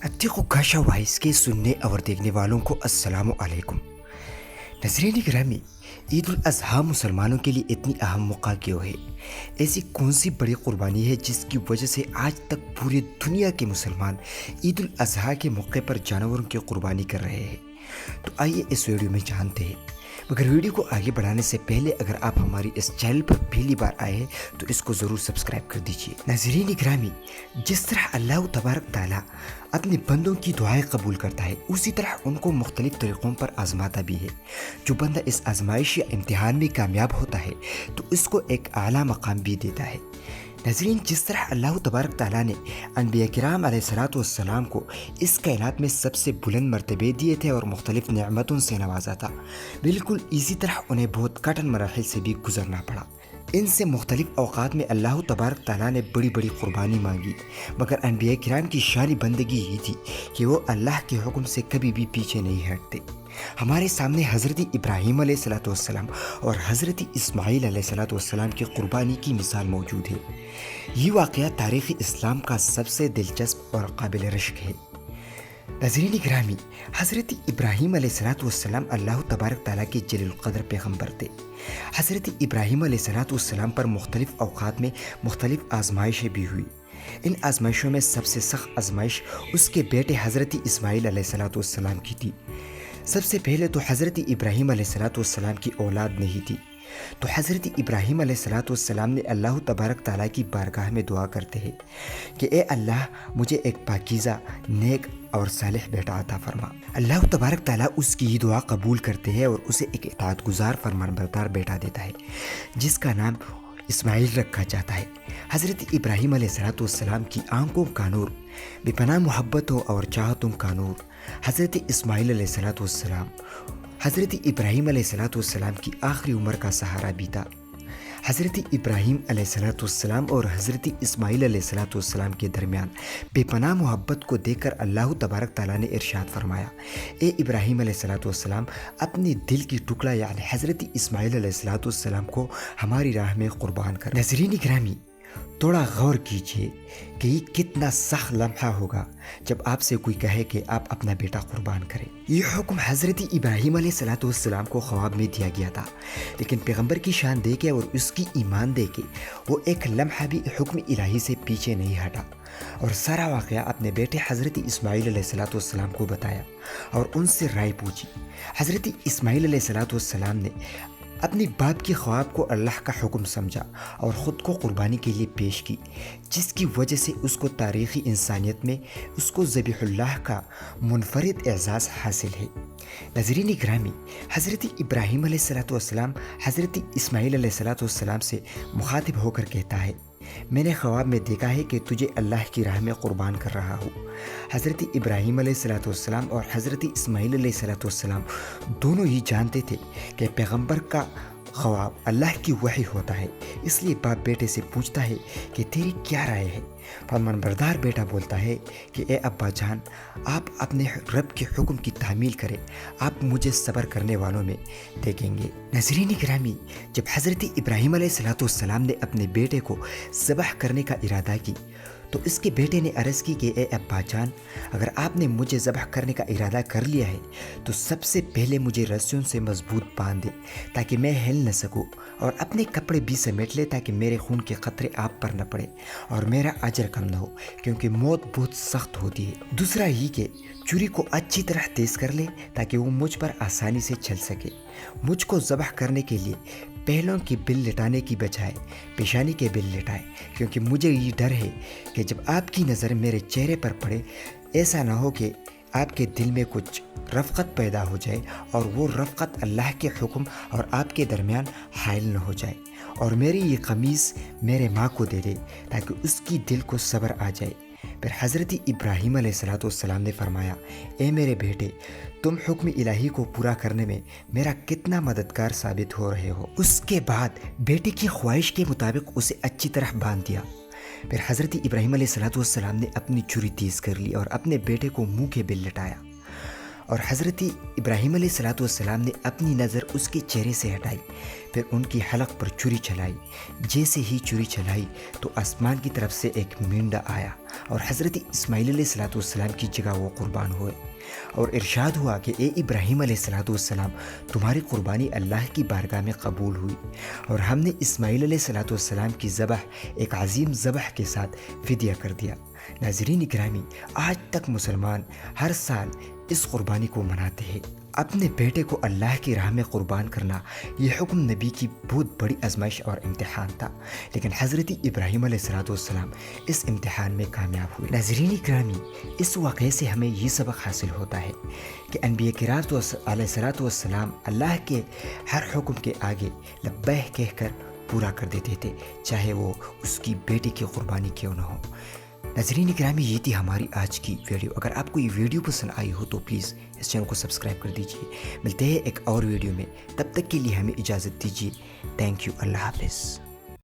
अत्तिको गाशा vice के सुनने और देखने वालों को अस्सलामु अलैकुम। नज़रीन गिरामी, ईद उल अज़हा मुसलमानों के लिए इतनी अहम मौका क्यों है? ऐसी कौन सी बड़ी कुर्बानी है जिसकी वजह से आज तक पूरी दुनिया के मुसलमान ईद उल अज़हा के मौके पर जानवरों की कुर्बानी कर रहे हैं? तो आइए इस वीडियो में जानते हैं। मगर वीडियो को आगे बढ़ाने से पहले अगर आप हमारी इस चैनल पर पहली बार आए हैं तो इसको ज़रूर सब्सक्राइब कर दीजिए। नाज़रीन इकरामी, जिस तरह अल्लाह तबारक ताला अपने बंदों की दुआएं कबूल करता है, उसी तरह उनको मुख्तलिफ तरीक़ों पर आजमाता भी है। जो बंदा इस आजमाइश या इम्तिहान में कामयाब होता है तो इसको एक आला मकाम भी देता है। नाज़रीन, जिस तरह अल्लाह तबारक ताला ने अनबिया किराम अलैहिस्सलातु वस्सलाम को इस कायनात में सबसे बुलंद मर्तबे दिए थे और मुख्तलिफ नेमतों से नवाजा था, बिल्कुल इसी तरह उन्हें बहुत कठिन मराहिल से भी गुजरना पड़ा। इनसे मुख्तलिफ औक़ात में अल्लाह तबारक ताला ने बड़ी बड़ी कुर्बानी मांगी, मगर अनबिया किराम की शानी बंदगी ये थी कि वो अल्लाह के हुक्म से कभी भी पीछे नहीं हटते। हमारे सामने हज़रत इब्राहीम अलैहिस्सलातु वस्सलाम और हज़रत इस्माईल अलैहिस्सलातु वस्सलाम की कुर्बानी की मिसाल मौजूद है। ये वाक़या तारीख़ इस्लाम का सबसे दिलचस्प और काबिल रश्क है। नाज़रीन गिरामी, हज़रत इब्राहीम अलैहिस्सलातु वस्सलाम अल्लाह तबारक ताला के जलील क़द्र पैगम्बर थे। हज़रत इब्राहीम अलैहिस्सलातु वस्सलाम पर मुख्तलिफ़ औक़ात में मुख्तलिफ़ आज़माइशें भी हुई। इन आज़माइशों में सबसे सख्त आज़माइश उसके बेटे हज़रत इस्माईल अलैहिस्सलातु वस्सलाम की थी। सबसे पहले तो हज़रत इब्राहीम अलैहिस्सलातु वस्सलाम की औलाद नहीं थी, तो हज़रत इब्राहीम अलैहिस्सलातु वस्सलाम ने अल्लाह तबारक ताला की बारगाह में दुआ करते हैं कि ए अल्लाह, मुझे एक पाकीज़ा, नेक और सालिह बेटा अता फरमा। अल्लाह तबारक ताला उसकी ये दुआ कबूल करते हैं और उसे एक इताअतगुज़ार फरमानबरदार बेटा देता है जिसका नाम इस्माईल रखा जाता है। हज़रत इब्राहीम अलैहिस्सलातु वस्सलाम की आंखों का नूर, बेपनाह मोहब्बतों और चाहतों का नूर हज़रत इस्माईल अलैहिस्सलातु वस्सलाम, हज़रत इब्राहीम अलैहिस्सलातु वस्सलाम की आखिरी उम्र का सहारा भी था। हज़रत इब्राहीम अलैहिस्सलातु वस्सलाम और हज़रत इस्माईल अलैहिस्सलातु वस्सलाम के दरमियान बेपनाह मोहब्बत को देखकर अल्लाह तबारक ताला ने इरशाद फरमाया, ए इब्राहीम अलैहिस्सलातु वस्सलाम, अपने दिल की टुकड़ा यानी हज़रत इस्माईल अलैहिस्सलातु वस्सलाम को हमारी राह में क़ुरबान कर। नाज़रीन गिरामी, थोड़ा गौर कीजिए कि ये कितना सख्त लम्हा होगा जब आपसे कोई कहे कि आप अपना बेटा कुर्बान करें। ये हुक्म हज़रत इब्राहीम अलैहिस्सलातु वस्सलाम को ख्वाब में दिया गया था, लेकिन पैगम्बर की शान देके और उसकी ईमान देके वो एक लम्हा भी हुक्म इलाही से पीछे नहीं हटा और सारा वाक़या अपने बेटे हज़रत इस्माईल अलैहिस्सलातु वस्सलाम को बताया और उनसे राय पूछी। हज़रत इस्माईल अलैहिस्सलातु वस्सलाम ने अपने बाप के ख्वाब को अल्लाह का हुक्म समझा और ख़ुद को कुर्बानी के लिए पेश की, जिसकी वजह से उसको तारीख़ी इंसानियत में उसको ज़बीहुल्लाह का मुनफरिद एज़ाज़ हासिल है। नाज़रीन गिरामी, हज़रत इब्राहीम अलैहिस्सलातु वस्सलाम हज़रत इस्माईल अलैहिस्सलातु वस्सलाम से मुखातिब होकर कहता है, मैंने ख्वाब में देखा है कि तुझे अल्लाह की राह में क़ुरबान कर रहा हूँ। हज़रत इब्राहीम अलैहिस्सलातु वस्सलाम और हज़रत इस्माईल अलैहिस्सलातु वस्सलाम दोनों ही जानते थे कि पैगम्बर का ख्वाब अल्लाह की वही होता है, इसलिए बाप बेटे से पूछता है कि तेरी क्या राय है। फरमानबरदार बेटा बोलता है कि ए अब्बा जान, आप अपने रब के हुक्म की तामील करें, आप मुझे सब्र करने वालों में देखेंगे। नाज़रीन गिरामी, जब हज़रत इब्राहीम अलैहिस्सलातु वस्सलाम ने अपने बेटे को ज़बह करने का इरादा की तो इसके बेटे ने अर्ज़ की कि ए अब्बा जान, अगर आपने मुझे ज़बह करने का इरादा कर लिया है तो सबसे पहले मुझे रस्सियों से मजबूत बांध दे ताकि मैं हिल न सकूं, और अपने कपड़े भी समेट ले ताकि मेरे खून के क़तरे आप पर न पड़े और मेरा अजर कम न हो, क्योंकि मौत बहुत सख्त होती है। दूसरा ये कि छुरी को अच्छी तरह तेज़ कर ले ताकि वो मुझ पर आसानी से चल सके। मुझको ज़बह करने के लिए पहलों की बिल लिटाने की बजाय पेशानी के बिल लिटाए, क्योंकि मुझे ये डर है कि जब आपकी नज़र मेरे चेहरे पर पड़े, ऐसा ना हो कि आपके दिल में कुछ रफ़क़त पैदा हो जाए और वो रफ़क़त अल्लाह के हुक्म और आपके दरमियान हाइल न हो जाए, और मेरी ये कमीज़ मेरे माँ को दे दे ताकि उसकी दिल को सब्र आ जाए। फिर हज़रत इब्राहीम अलैहिस्सलातु वस्सलाम ने फरमाया, ए मेरे बेटे, तुम हुक्म इलाही को पूरा करने में मेरा कितना मददगार साबित हो रहे हो। उसके बाद बेटे की ख्वाहिश के मुताबिक उसे अच्छी तरह बांध दिया। फिर हज़रत इब्राहीम अलैहिस्सलातु वस्सलाम ने अपनी छुरी तेज़ कर ली और अपने बेटे को मुंह के बिल लटाया اور حضرت ابراہیم علیہ السلام نے اپنی نظر اس کے چہرے سے ہٹائی، پھر ان کی حلق پر چھری چلائی۔ جیسے ہی چھری چلائی تو آسمان کی طرف سے ایک مینڈا آیا اور حضرت اسماعیل علیہ السلام کی جگہ وہ قربان ہوئے، اور ارشاد ہوا کہ اے ابراہیم علیہ السلام، تمہاری قربانی اللہ کی بارگاہ میں قبول ہوئی، اور ہم نے اسماعیل علیہ السلام کی ذبح ایک عظیم ذبح کے ساتھ فدیہ کر دیا۔ ناظرین گرامی، آج تک مسلمان ہر سال اس قربانی کو مناتے ہیں۔ اپنے بیٹے کو اللہ کی راہ میں قربان کرنا یہ حکم نبی کی بہت بڑی آزمائش اور امتحان تھا، لیکن حضرت ابراہیم علیہ السلام اس امتحان میں کامیاب ہوئے۔ ناظرین گرامی، اس واقعے سے ہمیں یہ سبق حاصل ہوتا ہے کہ انبیاء کرام علیہ السلام اللہ کے ہر حکم کے آگے لبیک کہہ کر پورا کر دیتے تھے، چاہے وہ اس کی بیٹی کی قربانی کیوں نہ ہو۔ ناظرین گرامی، یہ تھی ہماری آج کی ویڈیو۔ اگر آپ کو یہ ویڈیو پسند آئی ہو تو پلیز اس چینل کو سبسکرائب کر دیجیے۔ ملتے ہیں ایک اور ویڈیو میں، تب تک کے لیے ہمیں اجازت دیجیے۔ تھینک یو، اللہ حافظ۔